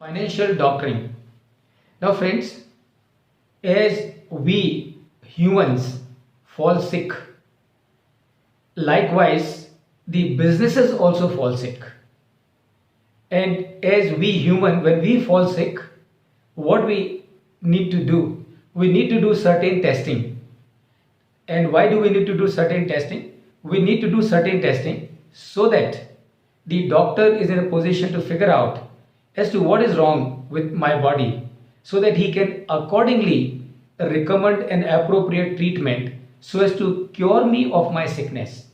Financial doctrine. Now, friends, as we humans fall sick, likewise, the businesses also fall sick. And as we human, when we fall sick, what we need to do? We need to do certain testing. And why do we need to do certain testing? We need to do certain testing so that the doctor is in a position to figure out as to what is wrong with my body so that he can accordingly recommend an appropriate treatment so as to cure me of my sickness.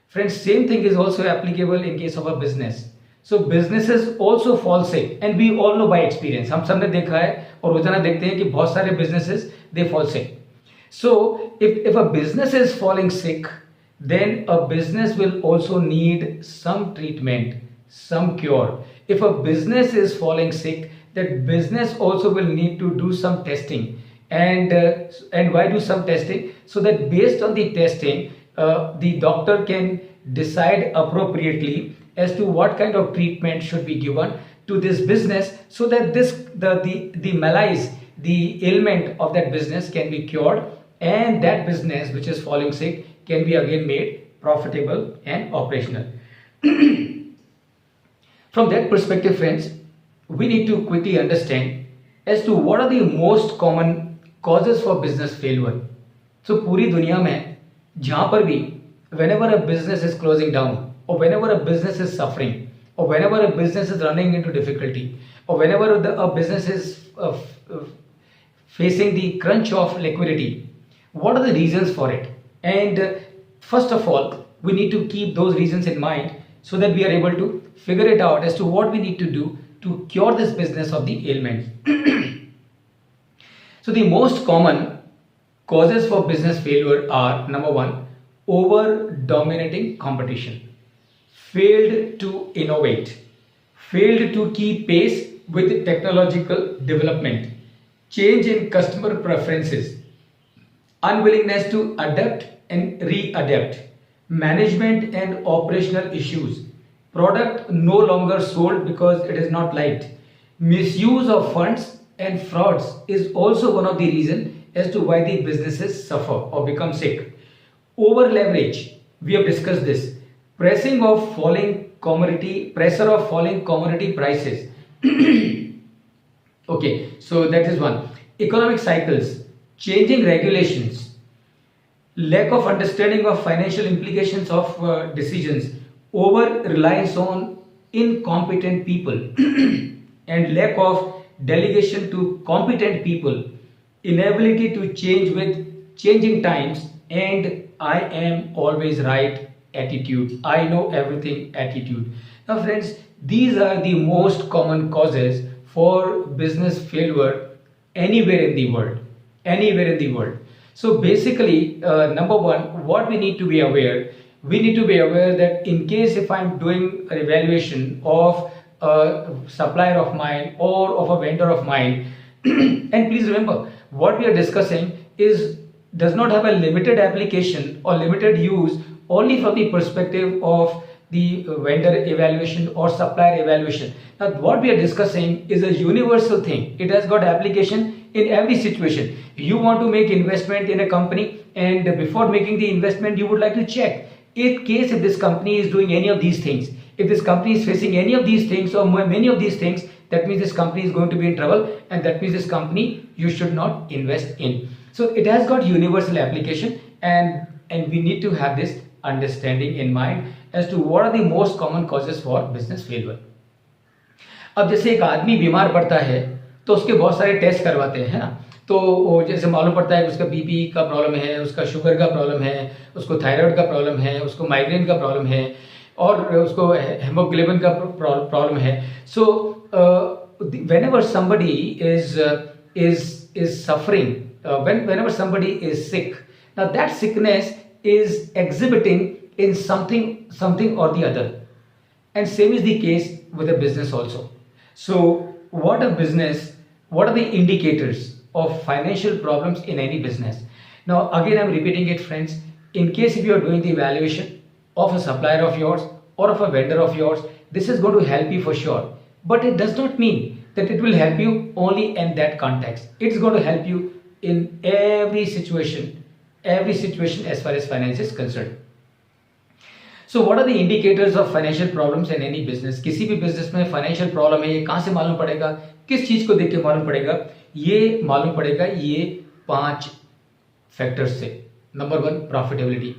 Friends, same thing is also applicable in case of a business. So businesses also fall sick and we all know by experience. हम सबने देखा है और रोजाना देखते हैं कि बहुत सारे businesses they fall sick. So if a business is falling sick, then a business will also need some treatment, some cure. If a business is falling sick, that business also will need to do some testing. And why do some testing? So that based on the testing, the doctor can decide appropriately as to what kind of treatment should be given to this business so that the malaise, the ailment of that business can be cured, and that business which is falling sick can be again made profitable and operational. From that perspective, friends, we need to quickly understand as to what are the most common causes for business failure. So पूरी दुनिया में जहाँ पर भी whenever a business is closing down or whenever a business is suffering or whenever a business is running into difficulty or whenever a business is facing the crunch of liquidity, what are the reasons for it? And first of all, we need to keep those reasons in mind so that we are able to figure it out as to what we need to do to cure this business of the ailment. So the most common causes for business failure are: number one, over dominating competition, failed to innovate, failed to keep pace with technological development, change in customer preferences, unwillingness to adapt and re-adapt, management and operational issues, product no longer sold because it is not liked, misuse of funds and frauds is also one of the reasons as to why the businesses suffer or become sick. Over leverage, we have discussed this. Pressure of falling commodity prices. Okay, so that is one. Economic cycles, changing regulations, lack of understanding of financial implications of decisions, over reliance on incompetent people, and lack of delegation to competent people, inability to change with changing times, and I am always right attitude, I know everything attitude. Now, friends, these are the most common causes for business failure anywhere in the world. Anywhere in the world. So basically, number one, what we need to be aware, we need to be aware that in case if I'm doing an evaluation of a supplier of mine or of a vendor of mine, and please remember, what we are discussing does not have a limited application or limited use only from the perspective of the vendor evaluation or supplier evaluation. Now, what we are discussing is a universal thing. It has got application in every situation. You want to make investment in a company, and before making the investment, you would like to check in case if this company is doing any of these things. If this company is facing any of these things or many of these things, that means this company is going to be in trouble, and that means this company you should not invest in. So it has got universal application, and we need to have this understanding in mind as to what are the most common causes for business failure. अब जैसे एक आदमी बीमार पड़ता है तो उसके बहुत सारे टेस्ट करवाते हैं, है ना. तो जैसे मालूम पड़ता है कि उसका बीपी का प्रॉब्लम है, उसका शुगर का प्रॉब्लम है, उसको थायराइड का प्रॉब्लम है, उसको माइग्रेन का प्रॉब्लम है और उसको हेमोग्लोबिन का प्रॉब्लम है. सो whenever somebody is suffering, whenever somebody is sick, now that sickness is exhibiting in something or the other, and same is the case with a business also. So what are the indicators of financial problems in any business? Now again, I'm repeating it, friends. In case if you are doing the evaluation of a supplier of yours or of a vendor of yours, this is going to help you for sure. But it does not mean that it will help you only in that context. It's going to help you in every situation as far as finance is concerned. So what are the indicators of financial problems in any business? किसी भी business में financial problem है, ये कहाँ से मालूम पड़ेगा? किस चीज को देख के मालूम पड़ेगा? ये मालूम पड़ेगा ये 5 फैक्टर्स से. Number 1, profitability.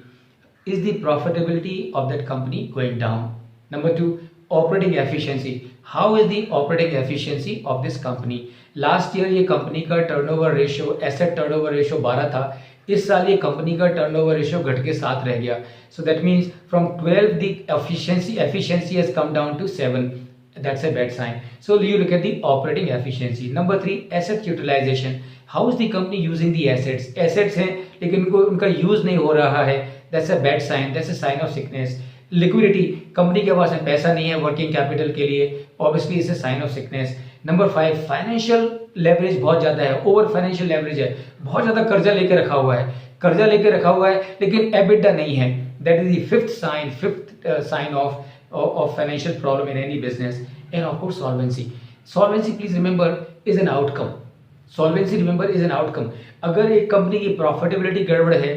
Is the profitability of that company going down? Number 2, operating efficiency. How is the operating efficiency of this company? Last year ये कंपनी का turnover ratio, asset turnover ratio 12 था. इस साल ये कंपनी का turnover ratio घट के 7 रह गया. So that means from 12 the efficiency has come down to 7. That's a bad sign. So you look at the operating efficiency. Number 3, asset utilization. How is the company using the assets? Assets हैं लेकिन उनका use नहीं हो रहा है. That's a bad sign. That's a sign of sickness. Liquidity, company के पास में पैसा नहीं है वर्किंग कैपिटल के लिए, obviously is a sign of sickness. Number 5, financial leverage बहुत ज्यादा है, ओवर फाइनेंशियल लेवरेज है, बहुत ज्यादा कर्जा लेके रखा हुआ है, लेकिन एबिटा नहीं है. That is the fifth sign of financial problem in any business. And of course solvency please remember is an outcome. अगर एक कंपनी की प्रॉफिटेबिलिटी गड़बड़ है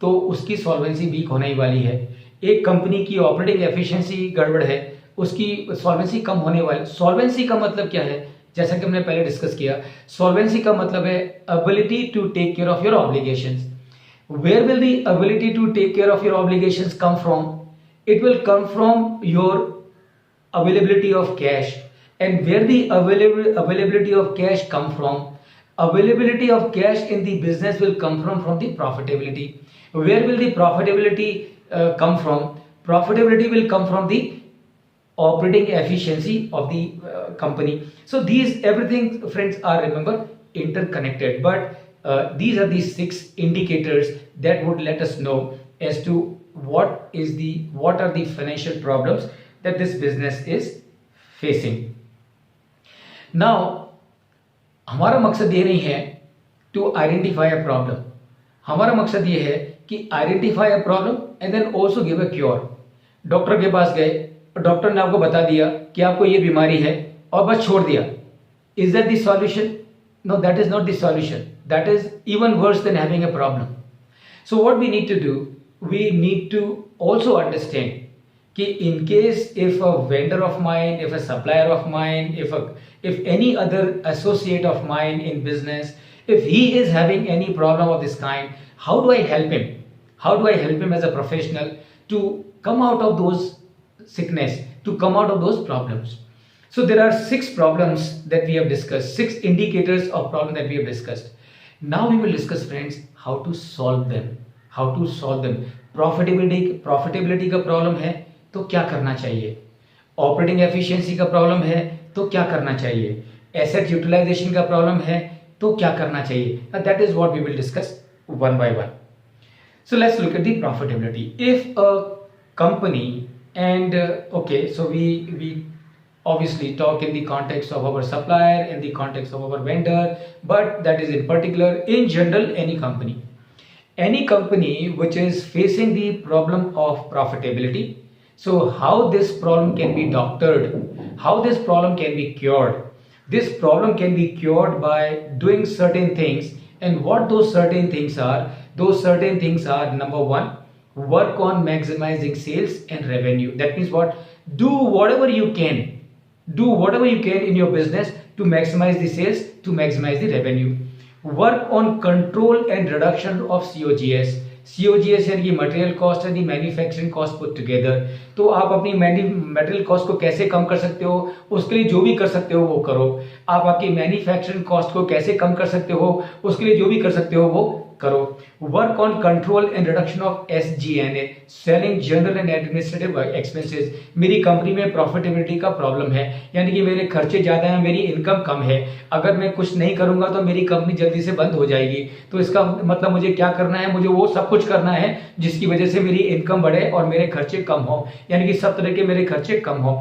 तो उसकी सॉल्वेंसी वीक होने ही वाली है. एक कंपनी की ऑपरेटिंग एफिशिएंसी गड़बड़ है, उसकी सॉल्वेंसी कम होने वाली. सॉल्वेंसी का मतलब क्या है? जैसा कि हमने पहले डिस्कस किया, सॉल्वेंसी का मतलब है ability to take care of your obligations. Where will the ability to take care of your obligations come from? It will come from your availability of cash. And where the availability of cash come from? Availability of cash in the business will come from the profitability. Where will the profitability come from? Profitability will come from the operating efficiency of the company. So these everything, friends, are, remember, interconnected. But these are the 6 indicators that would let us know as to what are the financial problems that this business is facing. Now, हमारा मकसद ये नहीं है to identify a problem. हमारा मकसद ये है कि identify a problem and then also give a cure. Doctor के पास गए, डॉक्टर ने आपको बता दिया कि आपको ये बीमारी है और बस छोड़ दिया. Is that the solution? No, that is not the solution. That is even worse than having a problem. So what we need to do, we need to also understand कि in case if a vendor of mine, if a supplier of mine, if any other associate of mine in business, if he is having any problem of this kind, how do I help him? How do I help him as a professional to come out of those sickness, to come out of those problems? So there are 6 problems that we have discussed, 6 indicators of problem that we have discussed. Now we will discuss, friends, how to solve them. Profitability का problem है तो क्या करना चाहिए? Operating efficiency का problem है तो क्या करना चाहिए? एसेट यूटिलाइजेशन का प्रॉब्लम है तो क्या करना चाहिए? That is what we will discuss one by one. So let's look at the profitability. If a company and okay, so we obviously talk in the context of our supplier, in the context of our vendor, but that is in particular, in general, any company which is facing the problem of profitability. So how this problem can be doctored, how this problem can be cured? This problem can be cured by doing certain things. And what those certain things are? Those certain things are, number 1, work on maximizing sales and revenue. That means what? Do whatever you can in your business to maximize the sales, to maximize the revenue. Work on control and reduction of COGS. COGS यानी कि material cost and the manufacturing cost put together. तो आप अपनी material cost को कैसे कम कर सकते हो, उसके लिए जो भी कर सकते हो वो करो. आप आपकी मैन्युफैक्चरिंग कॉस्ट को कैसे कम कर सकते हो, उसके लिए जो भी कर सकते हो वो करो. Work on control and reduction of SG&A, selling general and administrative expenses. मेरी कंपनी में प्रॉफिटेबिलिटी का प्रॉब्लम है, यानी कि मेरे खर्चे ज्यादा हैं, मेरी इनकम कम है. अगर मैं कुछ नहीं करूंगा तो मेरी कंपनी जल्दी से बंद हो जाएगी. तो इसका मतलब मुझे क्या करना है? मुझे वो सब कुछ करना है जिसकी वजह से मेरी इनकम बढ़े और मेरे खर्चे कम हो, यानी कि सब तरह के मेरे खर्चे कम हो.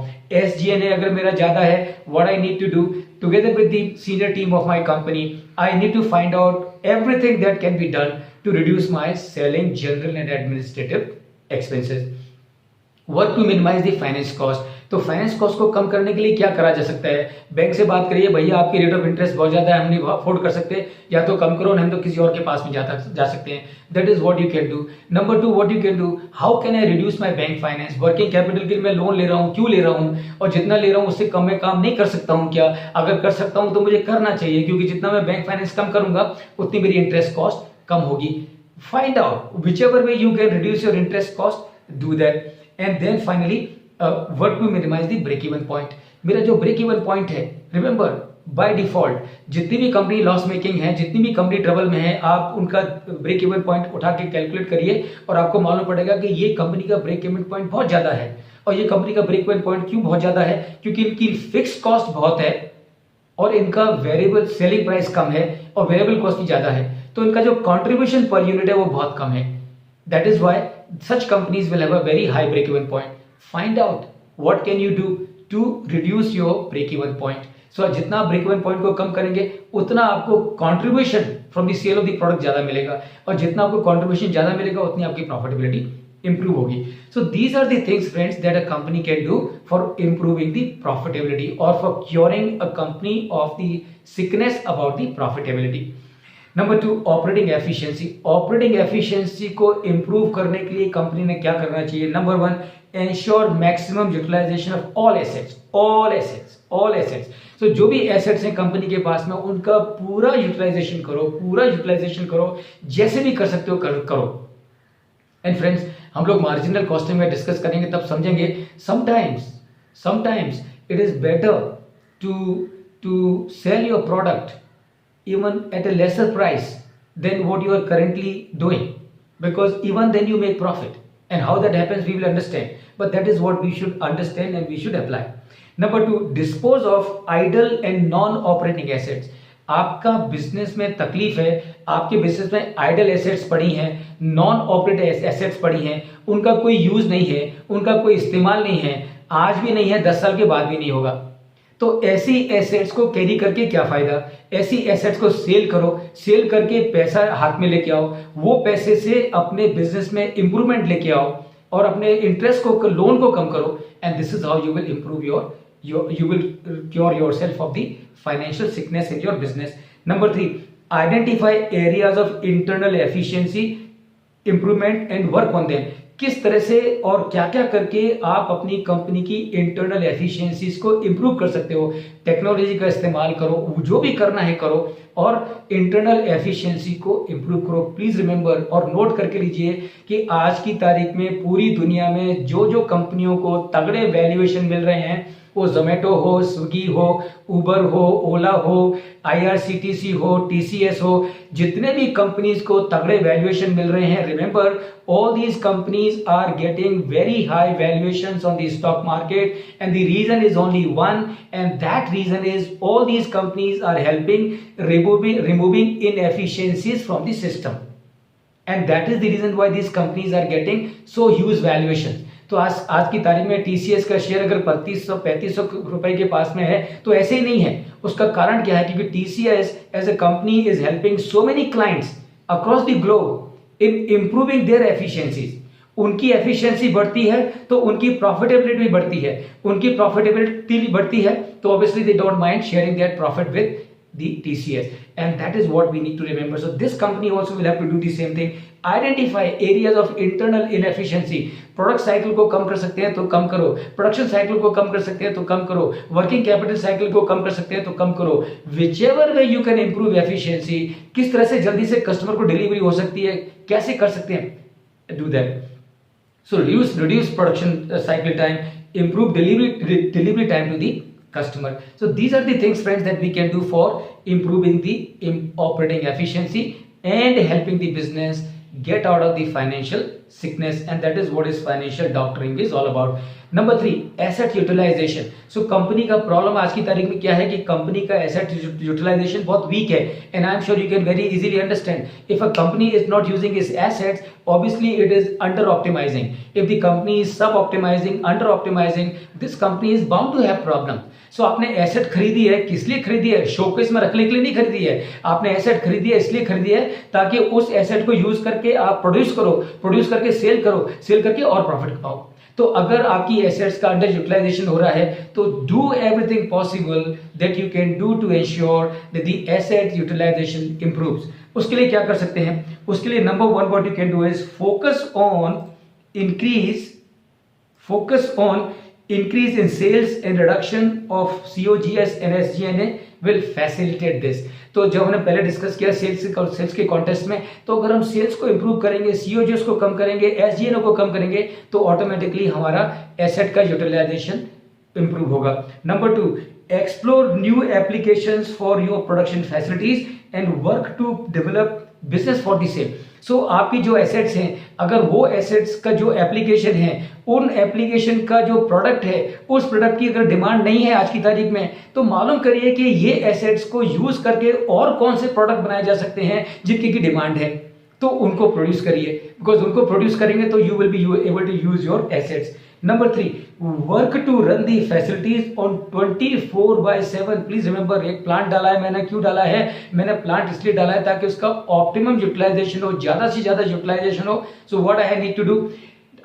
SG&A अगर मेरा ज्यादा है, what I need to do together with the senior team of my company, I need to find out everything that can be done to reduce my selling, general and administrative expenses. Work to minimize the finance cost. तो finance cost को कम करने के लिए क्या करा जा सकता है? बैंक से बात करिए, भैया आपकी रेट ऑफ इंटरेस्ट बहुत ज्यादा है, हम नहीं अफोर्ड कर सकते, या तो कम करो, हम तो किसी और के पास में जा सकते हैं। That is what you can do. Number 2, what you can do, how can I reduce my bank finance? Working capital के लिए मैं लोन ले रहा हूँ, क्यों ले रहा हूँ, और जितना ले रहा हूँ उससे कम मैं काम नहीं कर सकता हूँ क्या? अगर कर सकता हूँ तो मुझे करना चाहिए, क्योंकि जितना मैं बैंक फाइनेंस कम करूंगा उतनी मेरी इंटरेस्ट कॉस्ट कम होगी। Find out whichever way you can reduce your interest cost, do that. And then finally, work to minimize the break even point. मेरा जो ब्रेक इवन पॉइंट है, रिमेंबर बाय डिफॉल्ट जितनी भी company loss making है, जितनी भी company trouble में है, आप उनका ब्रेक इवन पॉइंट उठा के कैलकुलेट करिए और आपको मालूम पड़ेगा कि ये कंपनी का ब्रेक इवन पॉइंट बहुत ज्यादा है। और ये कंपनी का ब्रेक इवन पॉइंट क्यों बहुत ज्यादा है? क्योंकि इनकी फिक्स कॉस्ट बहुत है और इनका वेरिएबल सेलिंग प्राइस कम है और वेरिएबल कॉस्ट भी ज्यादा है, तो इनका जो कंट्रीब्यूशन पर यूनिट है वो बहुत कम है। That is why such companies will have a very high break even point. Find out what can you do to reduce your break even point. So जितना ब्रेक इवन पॉइंट को कम करेंगे उतना आपको contribution from the sale of the product ज्यादा मिलेगा, और जितना आपको कंट्रीब्यूशन ज्यादा मिलेगा उतनी आपकी प्रॉफिटेबिलिटी improve होगी। So these are the things, friends, that a company can do for improving the profitability or for curing a company of the sickness about the profitability. Number 2, operating efficiency. Operating efficiency को improve करने के लिए company ने क्या करना चाहिए? Number 1, ensure maximum utilization of all assets. तो जो भी एसेट्स हैं कंपनी के पास में उनका पूरा यूटिलाइजेशन करो, जैसे भी कर सकते हो करो। एंड फ्रेंड्स, हम लोग मार्जिनल कॉस्टिंग में डिस्कस करेंगे तब समझेंगे sometimes it is better to sell your product even at a lesser price than what you are currently doing, because even then you make profit, and how that happens we will understand, but that is what we should understand and we should apply. Number 2, dispose of idle and non operating assets. आपका business में तकलीफ है, आपके business में idol assets पड़ी हैं, non operative assets पड़ी हैं, उनका कोई यूज नहीं है, उनका कोई इस्तेमाल नहीं है, आज भी नहीं है, 10 साल के बाद भी नहीं होगा। तो ऐसी एसेट्स को कैरी करके क्या फायदा? ऐसी एसेट्स को सेल करो, सेल करके पैसा हाथ में लेके आओ, वो पैसे से अपने बिजनेस में इंप्रूवमेंट लेके आओ और अपने इंटरेस्ट को, लोन को कम करो, and this is how you will improve you will cure yourself of the financial sickness in your business. Number 3, identify areas of internal efficiency improvement and work on them. किस तरह से और क्या क्या करके आप अपनी कंपनी की इंटरनल एफिशिएंसीज को इंप्रूव कर सकते हो। टेक्नोलॉजी का इस्तेमाल करो, जो भी करना है करो और इंटरनल एफिशिएंसी को इंप्रूव करो। प्लीज रिमेंबर और नोट करके लीजिए कि आज की तारीख में पूरी दुनिया में जो कंपनियों को तगड़े वैल्यूएशन मिल रहे हैं, वो जोमेटो हो, स्विगी हो, उबर हो, ओला हो, IRCTC हो, TCS हो, जितने भी कंपनीज को तगड़े वैल्यूएशन मिल रहे हैं, remember all these companies are getting very high valuations on the stock market, and the reason is only one, and that reason is all these companies are helping removing inefficiencies from the system, and that is the reason why these companies are getting so huge valuations. तो आज की तारीख में TCS का share अगर 3500 रुपए के पास में है तो ऐसे ही नहीं है। उसका कारण क्या है? क्योंकि TCS as a company is helping so many clients across the globe in improving their efficiencies. उनकी एफिशिएंसी बढ़ती है तो उनकी प्रॉफिटेबिलिटी भी बढ़ती है, उनकी प्रॉफिटेबिलिटी बढ़ती है तो obviously they don't mind sharing that profit with the TCS, and that is what we need to remember. So this company also will have to do the same thing. Identify areas of internal inefficiency. Product cycle को कम कर सकते हैं तो कम करो, production cycle को कम कर सकते हैं तो कम करो, वर्किंग कैपिटल साइकिल को कम कर सकते हैं तो कम करो। whichever way you can improve efficiency, किस तरह से जल्दी से कस्टमर को डिलीवरी हो सकती है, कैसे कर सकते हैं, do that. So reduce production cycle time, improve delivery time to the customer. So these are the things, friends, that we can do for improving the operating efficiency and helping the business get out of the financial sickness, and that is what is financial doctoring is all about. Number 3, asset utilization. So company का problem आज की तारीख में क्या है कि company का asset utilisation बहुत वीक है, and I am sure you can very easily understand. If a company is not using its assets, obviously it is under optimizing. If the company is sub optimizing, under optimizing, this company is bound to have problem. So आपने asset खरीदी है, किस लिए खरीदी है? Showcase में रखने के लिए नहीं खरीदी है, आपने एसेट खरीदी है इसलिए खरीदी है ताकि उस एसेट को यूज करके आप प्रोड्यूस करके सेल करके और प्रॉफिट पाओ। तो अगर आपकी एसेट्स का अंडर यूटिलाइजेशन हो रहा है तो do everything possible that you can do to ensure that the asset utilization improves. उसके लिए क्या कर सकते हैं? उसके लिए number one what you can do is focus on increase in sales and reduction of COGS and SG&A will facilitate this। तो जो हमने पहले डिस्कस किया सेल्स के कॉन्टेस्ट में, तो अगर हम सेल्स को इंप्रूव करेंगे, COGS को कम करेंगे, SG&A को कम करेंगे, तो ऑटोमेटिकली हमारा एसेट का यूटिलाइजेशन इंप्रूव होगा। Number two, explore new applications for your production facilities and work to develop business for the same. So आपकी जो एसेट्स हैं, अगर वो एसेट्स का जो एप्लीकेशन है, उन एप्लीकेशन का जो प्रोडक्ट है, उस प्रोडक्ट की अगर डिमांड नहीं है आज की तारीख में, तो मालूम करिए कि ये एसेट्स को यूज करके और कौन से प्रोडक्ट बनाए जा सकते हैं जिनकी की डिमांड है, तो उनको प्रोड्यूस करिए। बिकॉज उनको प्रोड्यूस करेंगे तो you will be able to use your assets. Number three, work to run the facilities on 24/7। Please remember, एक प्लांट डाला है मैंने, क्यों डाला है? मैंने प्लांट इसलिए डाला है ताकि उसका ऑप्टिमम यूटिलाइजेशन हो, ज्यादा से ज्यादा यूटिलाइजेशन हो। So what I need to do,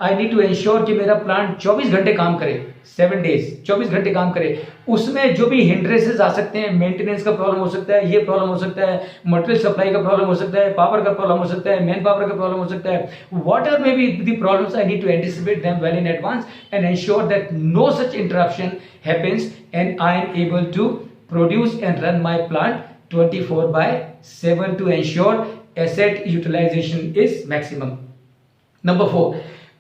I need to ensure कि मेरा प्लांट 24 घंटे काम करे, 7 डेज 24 घंटे काम करे। उसमें जो भी हिंड्रेंसेस आ सकते हैं, मेंटेनेंस का प्रॉब्लम हो सकता है, ये प्रॉब्लम हो सकता है, मटेरियल सप्लाई का प्रॉब्लम हो सकता है, पावर का प्रॉब्लम हो सकता है, मैन पावर का प्रॉब्लम हो सकता है, whatever may be the problems, I need to anticipate them well in advance and ensure that no such interruption happens and I am able to produce and run my plant 24/7 to ensure asset utilization is maximum. Number 4,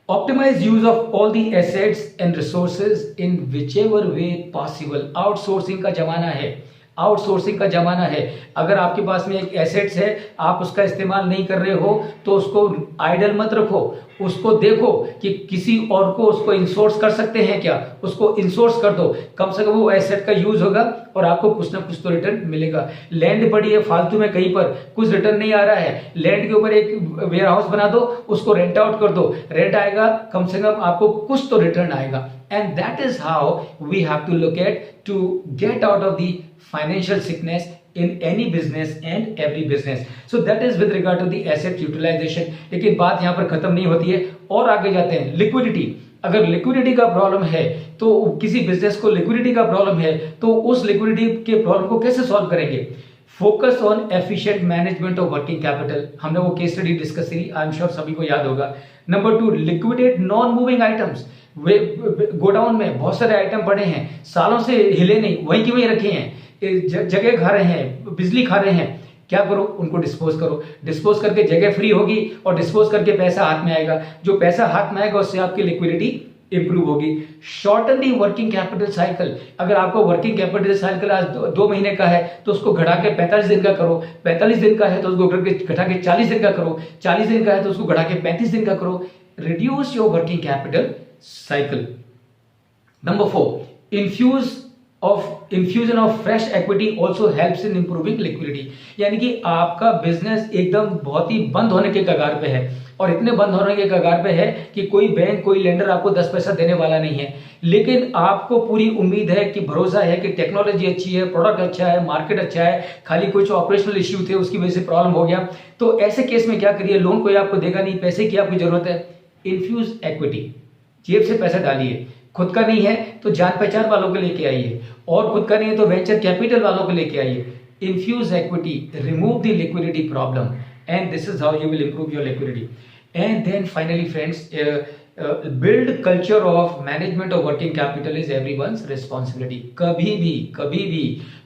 optimize use of all the assets and resources in whichever way possible। Outsourcing का जमाना है, outsourcing का जमाना है। अगर आपके पास में एक एसेट्स है, आप उसका इस्तेमाल नहीं कर रहे हो, तो उसको आइडल मत रखो, उसको देखो कि किसी और को उसको इंसोर्स कर सकते हैं क्या, उसको इंसोर्स कर दो। कम से कम वो एसेट का यूज होगा और आपको कुछ ना कुछ तो रिटर्न मिलेगा। लैंड पड़ी है फालतू में कहीं पर, कुछ रिटर्न नहीं आ रहा है, लैंड के ऊपर एक वेयर हाउस बना दो, उसको रेंट आउट कर दो, रेंट आएगा, कम से कम आपको कुछ तो रिटर्न आएगा। And that is how we have to look at to get out of the financial sickness in any business and every business. So that is with regard to the asset utilization। लेकिन बात यहाँ पर खत्म नहीं होती है, और आगे जाते हैं। लिक्विडिटी, अगर लिक्विडिटी का प्रॉब्लम है, तो किसी बिजनेस को लिक्विडिटी का प्रॉब्लम है, तो उस लिक्विडिटी के प्रॉब्लम को कैसे सॉल्व करेंगे? Focus on efficient management of working capital. हमने वो केस स्टडी डिस्कस करी, आई एम श्योर सभी को याद होगा। Number 2, liquidate non moving items. वे गोडाउन में बहुत सारे आइटम पड़े हैं, सालों से हिले नहीं, वहीं की वहीं रखे हैं, जगह खा रहे हैं, बिजली खा रहे हैं, क्या करो? उनको डिस्पोज करो। डिस्पोज करके जगह फ्री होगी और डिस्पोज करके पैसा हाथ में आएगा। जो पैसा हाथ में आएगा उससे आपकी लिक्विडिटी इंप्रूव होगी। Shorten the working capital cycle. अगर आपको वर्किंग कैपिटल साइकिल आज 2 महीने का है तो उसको घटा के 45 दिन का करो, 45 दिन का है तो उसको घटा के 40 दिन का करो, 40 दिन का है तो उसको घटा के 35 दिन का करो। Reduce your working capital cycle. Number 4, infusion of fresh equity also helps in improving liquidity। यानी कि आपका बिजनेस एकदम बहुत ही बंद होने के कगार पे है, और इतने बंद होने के कगार पे है कि कोई बैंक, कोई लेंडर आपको 10 पैसा देने वाला नहीं है। लेकिन आपको पूरी उम्मीद है कि भरोसा है कि टेक्नोलॉजी अच्छी है, प्रोडक्ट अच्छा है, मार्केट अच्छा है, खाली कुछ ऑपरेशनल इश्यू थे उसकी वजह से प्रॉब्लम हो गया। तो ऐसे केस में क्या करिए? लोन कोई आपको देगा नहीं, पैसे की आपकी जरूरत है, इन्फ्यूज एक्विटी, जेब से पैसा डालिए। खुद का नहीं है तो जान पहचान वालों को लेके आइए, और खुद का नहीं है तो वेंचर कैपिटल वालों को लेके आइए। Infuse equity, remove the liquidity problem, and this is how you will improve your liquidity. And then finally friends, build culture of management of working capital is everyone's responsibility. कभी भी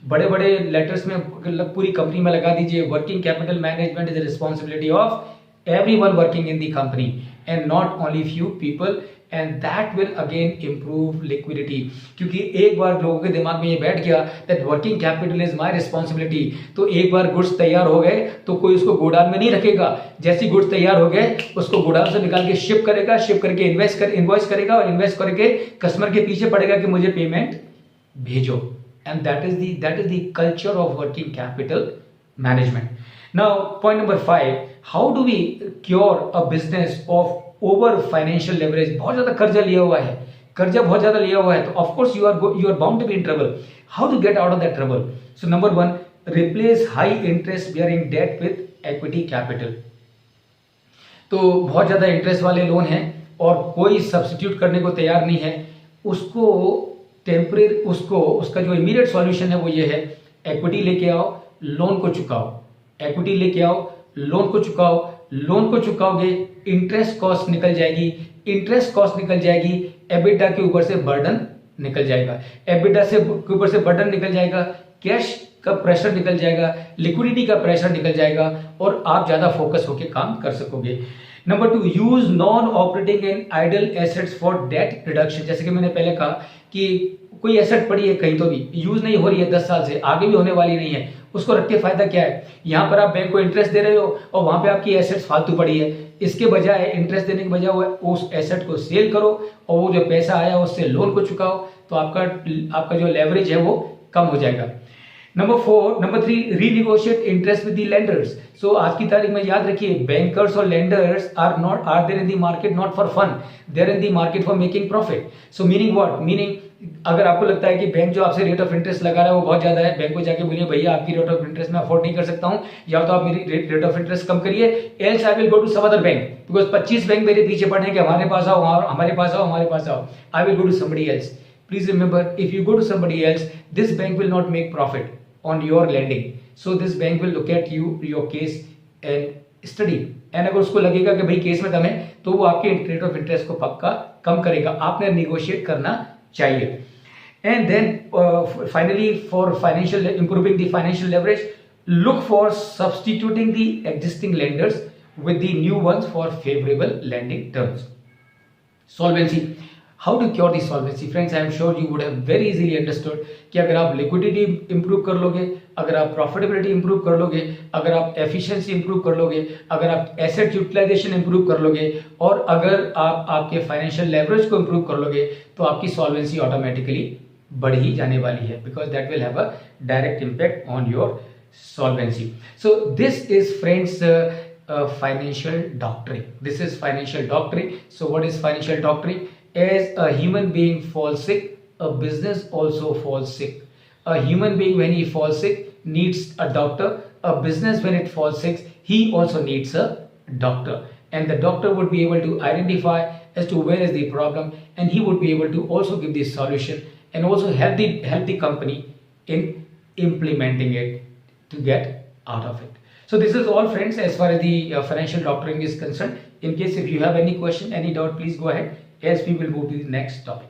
बड़े बड़े letters में पूरी कंपनी में लगा दीजिए, working capital management is responsibility of everyone working in the company and not only few people, and that will again improve liquidity। क्योंकि एक बार लोगों के दिमाग में ये बैठ गया that working capital is my responsibility, तो एक बार गुड्स तैयार हो गए तो कोई उसको गोडाउन में नहीं रखेगा। जैसे गुड्स तैयार हो गए उसको गोडाउन से निकाल के शिप करेगा, शिप करके इन्वॉइस करेगा, और इन्वेस्ट करके कस्टमर के पीछे पड़ेगा कि मुझे पेमेंट भेजो। and that is the culture of working capital management। Now point number 5, how do we cure a business of over financial leverage? बहुत ज्यादा कर्जा लिया हुआ है, कर्जा बहुत ज्यादा लिया हुआ है, तो of course you are bound to be in trouble। How to get out of that trouble? So number 1, replace high interest bearing debt with equity capital। तो बहुत ज्यादा इंटरेस्ट वाले लोन हैं, और कोई सब्स्टिट्यूट करने को तैयार नहीं है, उसको टेम्परेरी उसका जो इमीडिएट सॉल्यूशन है वो ये है, इक्विटी लेके आओ, लोन को चुकाओ, इक्विटी लेके आओ, लोन को चुकाओ, लोन को चुकाओगे, इंटरेस्ट कॉस्ट निकल जाएगी, इंटरेस्ट कॉस्ट निकल जाएगी, एबिटा के ऊपर से बर्डन निकल जाएगा, एबिटा से के ऊपर से बर्डन निकल जाएगा, कैश का प्रेशर निकल जाएगा, लिक्विडिटी का प्रेशर निकल जाएगा और आप ज्यादा फोकस होकर काम कर सकोगे। Number 2, use non operating and idol assets for date reduction. जैसे कि मैंने पहले कहा कि कोई एसेट पड़ी है कहीं तो भी यूज नहीं हो रही है 10 साल से, आगे भी होने वाली नहीं है, उसको रख के फायदा क्या है? यहाँ पर आप बैंक को इंटरेस्ट दे रहे हो और वहां पे आपकी एसेट्स फालतू पड़ी है। इसके बजाय इंटरेस्ट देने के बजाय उस एसेट को सेल करो और वो जो पैसा आया उससे लोन को चुकाओ, तो आपका जो लेवरेज है वो कम हो जाएगा। Number 3, renegotiate interest with the lenders. So आज की तारीख में याद रखिए, बैंकर्स और lenders are there in the market not for fun, they are in the market for making profit. So meaning what? Meaning अगर आपको लगता है कि बैंक जो आपसे रेट ऑफ इंटरेस्ट लगा रहा है वो बहुत ज्यादा है, बैंक को जाके बोलिए भैया आपकी रेट ऑफ इंटरेस्ट मैं अफोर्ड नहीं कर सकता हूं, या तो आप मेरी रेट ऑफ इंटरेस्ट कम करिए, else I will go to some other bank, because 25 bank मेरे पीछे पड़े हैं कि हमारे पास आओ, हमारे पास आओ, हमारे पास आओ। I will go to somebody else. Please remember, if you go to somebody else, this bank will not make profit on your lending. So this bank will look at your case and study. And अगर उसको लगेगा कि भाई case में दम है, तो वो आपके रेट ऑफ इंटरेस्ट को पक्का कम करेगा। आपने निगोशिएट करना चाहिए। And then finally, for improving the financial leverage, look for substituting the existing lenders with the new ones for favorable lending terms. Solvency. How to cure the solvency? Friends, I am sure you would have very easily understood कि अगर आप liquidity improve कर लोगे, अगर आप profitability improve कर लोगे, अगर आप efficiency improve कर लोगे, अगर आप asset utilization improve कर लोगे और अगर आप आपके financial leverage को improve कर लोगे, तो आपकी solvency automatically बढ़ ही जाने वाली है, because that will have a direct impact on your solvency. So this is, friends, financial doctrine. This is financial doctrine. So what is financial doctrine? As a human being falls sick, a business also falls sick. A human being, when he falls sick, needs a doctor. A business, when it falls sick, he also needs a doctor. And the doctor would be able to identify as to where is the problem, and he would be able to also give the solution and also help the company in implementing it to get out of it. So this is all, friends, as far as the financial doctoring is concerned. In case if you have any question, any doubt, please go ahead, as we will move to the next topic.